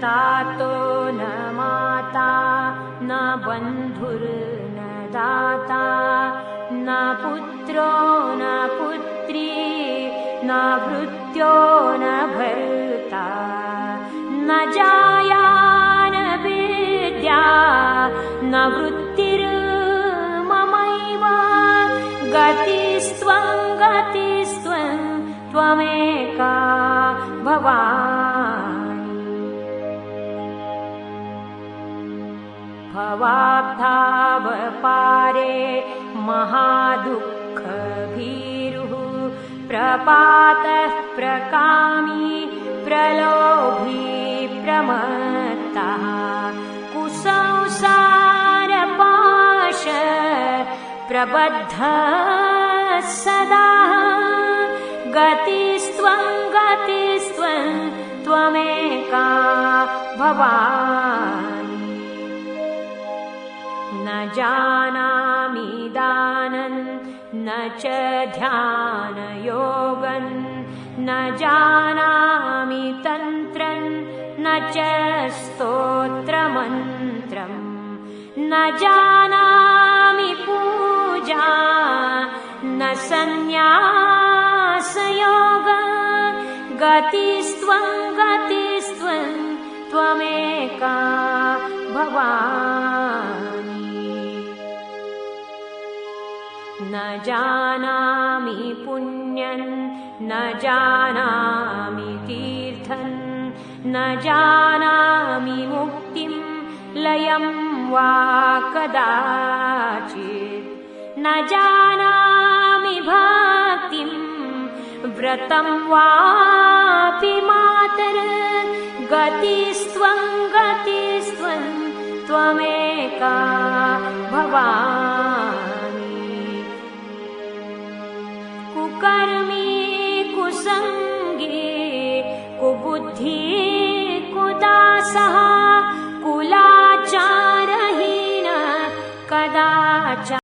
तातो न माता न बन्धुर्न दाता न पुत्रो न पुत्री न भृत्यो न भर्ता न जाया न विद्या न वृत्तिर्ममैव गतिस्त्वं त्वमेका भवानि भवाब्धावपारे महादुःखभीरुः प्रपातः प्रकामी प्रलोभी प्रमत्तः कुसंसारपाश प्रबद्धः सदा गतिस्त्वं त्वमेका भवानि न जानामि दानं न च ध्यानयोगं न जानामि तन्त्रं न च स्तोत्रमन्त्रं न जानामि पूजा न सन्न्यासयोग गतिस्त्वं त्वमेका भवानि न जानामि पुण्यं न जानामि तीर्थं न जानामि मुक्तिं लयं वा कदाचित् न जानामि भक्तिं व्रतं वापि मातर गतिस्त्वं त्वमेका भवानि कुकर्मी